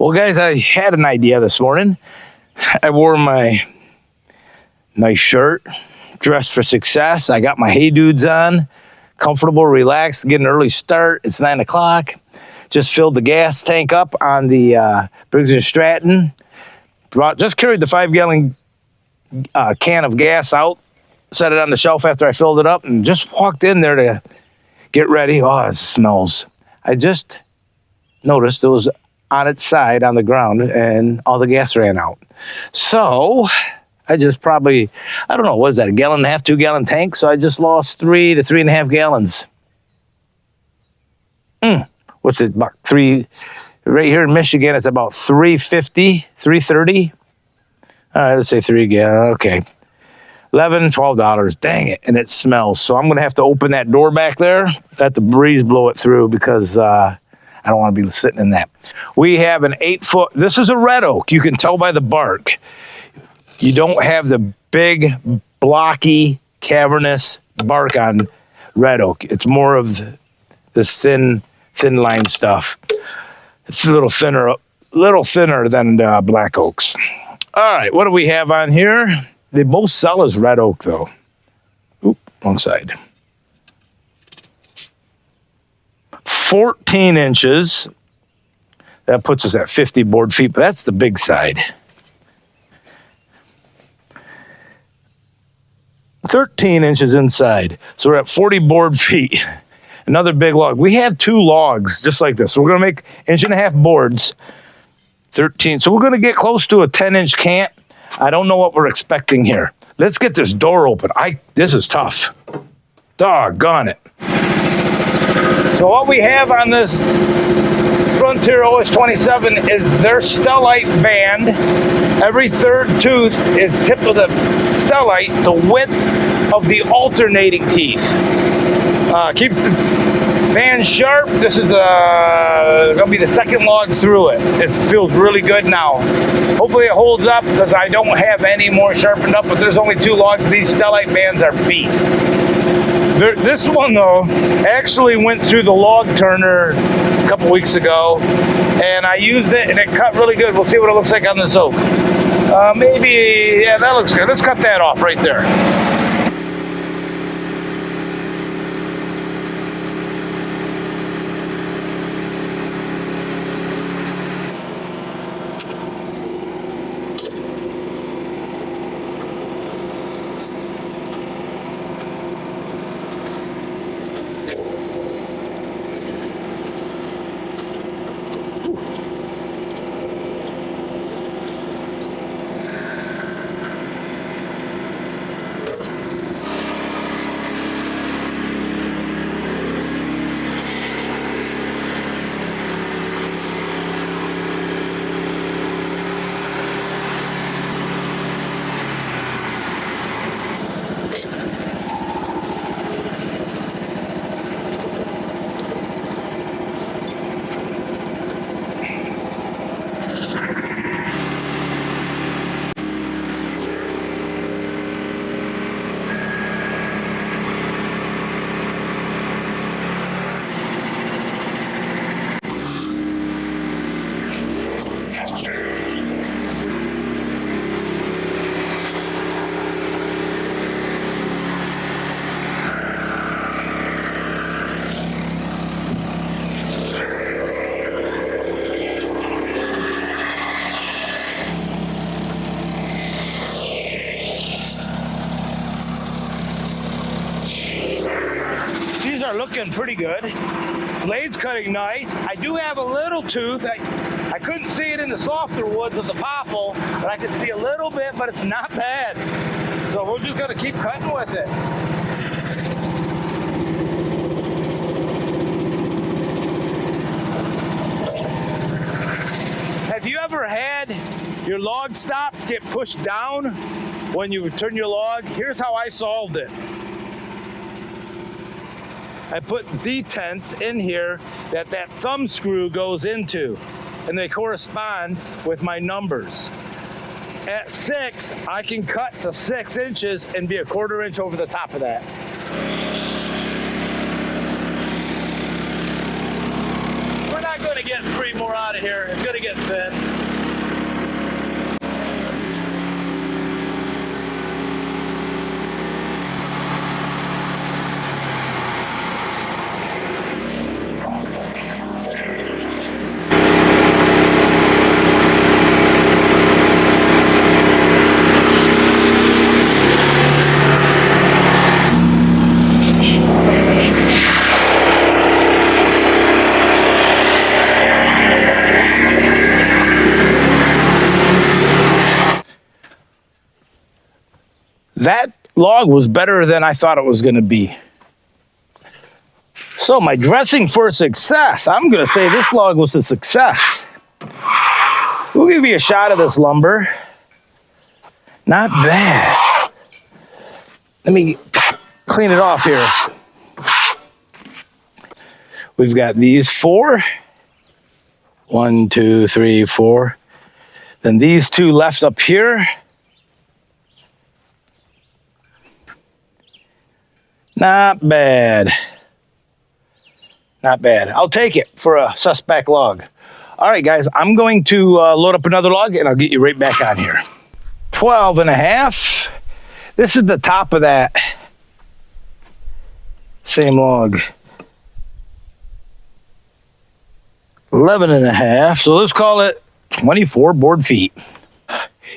Well, guys, I had an idea this morning. I wore my nice shirt, dressed for success. I got my Hey Dudes on, comfortable, relaxed, get an early start. It's 9 o'clock. Just filled the gas tank up on the Briggs & Stratton. Just carried the 5-gallon can of gas out, set it on the shelf after I filled it up, and just walked in there to get ready. Oh, it smells. I just noticed it was on its side on the ground and all the gas ran out. So I just probably, I don't know, what is that, 1.5 gallon, 2-gallon tank? So I just lost 3 to 3.5 gallons. What's it, about 3, right here in Michigan, it's about 350, 330. All right, let's say 3 gallons, okay. $11, $12, dang it, and it smells. So I'm gonna have to open that door back there, let the breeze blow it through because I don't want to be sitting in that. We have an 8-foot, this is a red oak. You can tell by the bark. You don't have the big, blocky, cavernous bark on red oak. It's more of this thin line stuff. It's a little thinner than black oaks. All right, what do we have on here? They both sell as red oak though. Oop, wrong side. 14 inches. That puts us at 50 board feet, but that's the big side. 13 inches inside. So we're at 40 board feet. Another big log. We have 2 logs just like this. So we're gonna make 1.5 boards. 13. So we're gonna get close to a 10-inch cant. I don't know what we're expecting here. Let's get this door open. This is tough. Doggone it. So what we have on this Frontier OS27 is their Stellite band. Every third tooth is tipped with a Stellite, the width of the alternating teeth. Keeps the band sharp. This is gonna be the second log through it. It feels really good now. Hopefully it holds up because I don't have any more sharpened up, but there's only 2 logs. These Stellite bands are beasts. This one though actually went through the log turner a couple weeks ago, and I used it and it cut really good. We'll see what it looks like on this oak. Maybe, yeah, that looks good. Let's cut that off right there. Looking pretty good. Blade's cutting nice. I do have a little tooth. I couldn't see it in the softer woods of the popple, but I could see a little bit, but it's not bad. So we're just gonna keep cutting with it. Have you ever had your log stops get pushed down when you turn your log? Here's how I solved it. I put detents in here that thumb screw goes into, and they correspond with my numbers. At 6, I can cut to 6 inches and be a 1/4 inch over the top of that. We're not going to get get 3 more out of here. It's gonna get thin. That log was better than I thought it was going to be. So my dressing for success, I'm going to say this log was a success. We'll give you a shot of this lumber. Not bad. Let me clean it off here. We've got these 4. 1, 2, 3, 4. Then these 2 left up here. Not bad. Not bad. I'll take it for a suspect log. All right, guys, I'm going to load up another log and I'll get you right back on here. 12 and a half. This is the top of that same log. 11 and a half. So let's call it 24 board feet.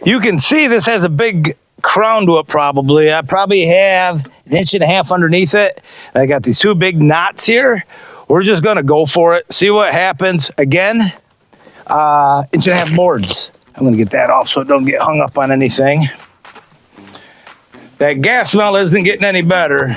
You can see this has a big crown to it probably. I probably have 1.5 inches underneath it. I got these 2 big knots here. We're just gonna go for it, see what happens. Again, 1.5 inch boards. I'm gonna get that off so it don't get hung up on anything. That gas smell isn't getting any better.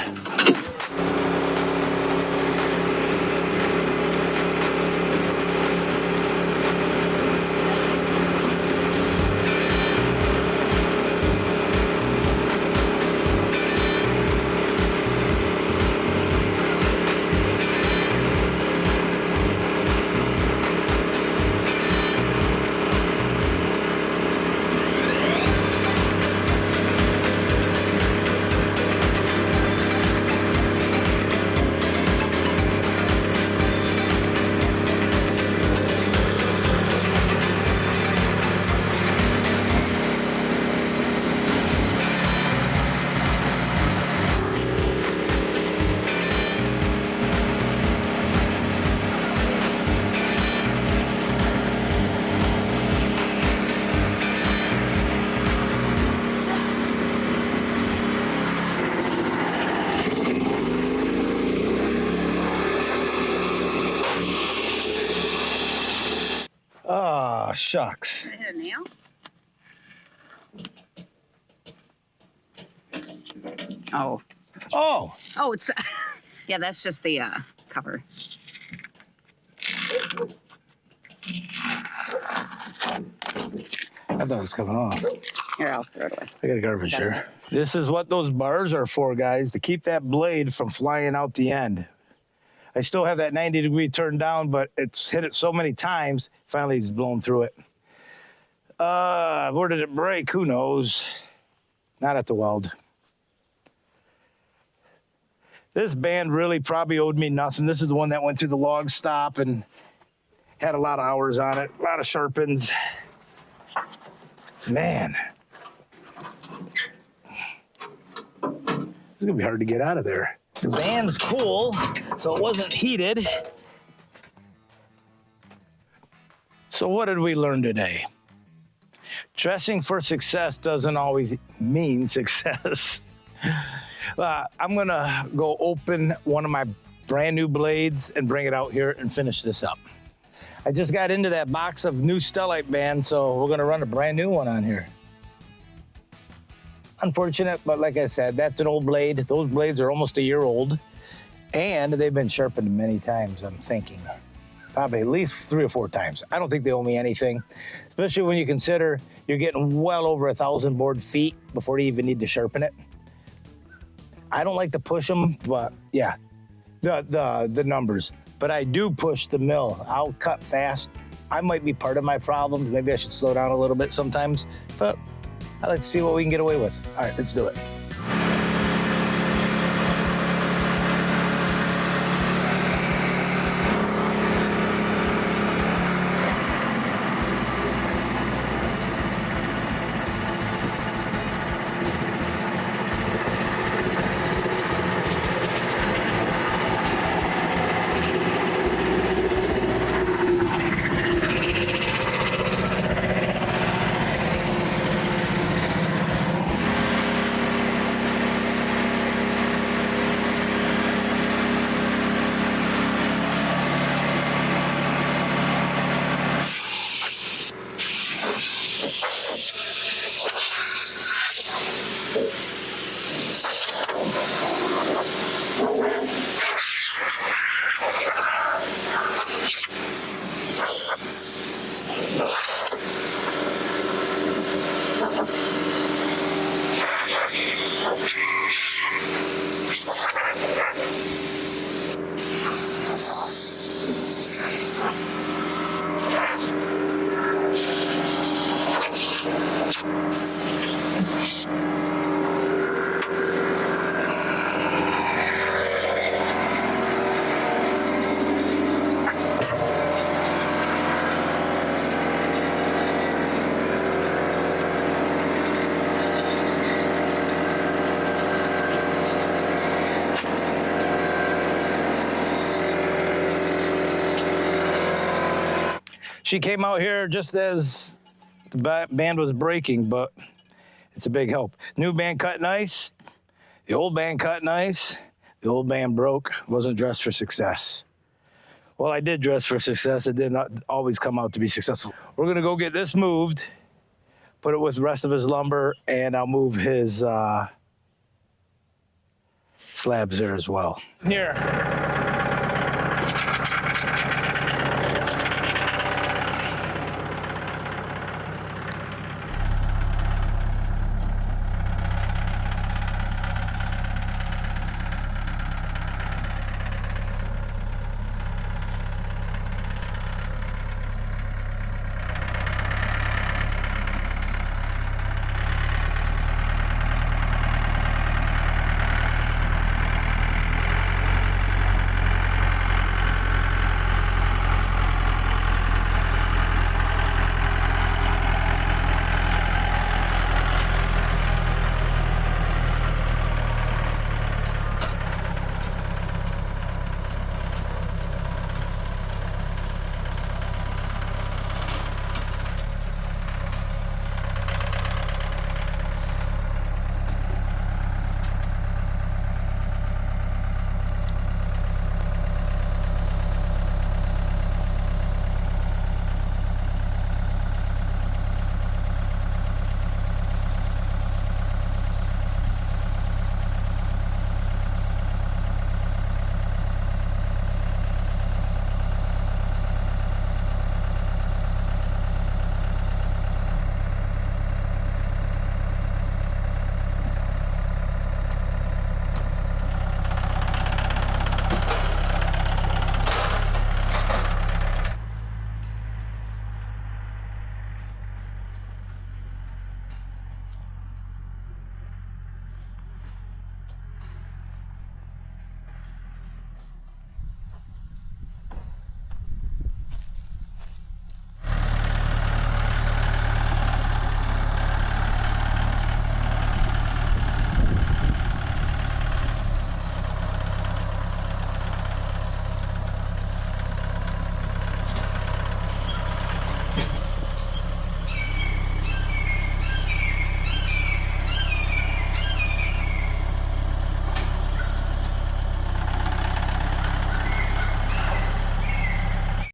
Oh, shucks. Did I hit a nail? Oh. Oh. Oh, it's, yeah, that's just the cover. I thought it was coming off. Here, I'll throw it away. I got a garbage here. This is what those bars are for, guys, to keep that blade from flying out the end. I still have that 90-degree turn down, but it's hit it so many times, finally it's blown through it. Where did it break? Who knows? Not at the weld. This band really probably owed me nothing. This is the one that went through the log stop and had a lot of hours on it, a lot of sharpens. Man. It's gonna be hard to get out of there. The band's cool, so it wasn't heated. So what did we learn today? Dressing for success doesn't always mean success. I'm gonna go open one of my brand new blades and bring it out here and finish this up. I just got into that box of new Stellite band, so we're gonna run a brand new one on here. Unfortunate, but like I said, that's an old blade. Those blades are almost a year old, and they've been sharpened many times, I'm thinking. Probably at least 3 or 4 times. I don't think they owe me anything, especially when you consider you're getting well over 1,000 board feet before you even need to sharpen it. I don't like to push them, but yeah, the numbers. But I do push the mill. I'll cut fast. I might be part of my problems. Maybe I should slow down a little bit sometimes, but I like to see what we can get away with. All right, let's do it. She came out here just as the band was breaking, but it's a big help. New band cut nice. The old band cut nice. The old band broke. Wasn't dressed for success. Well, I did dress for success. It did not always come out to be successful. We're gonna go get this moved, put it with the rest of his lumber, and I'll move his slabs there as well. Here.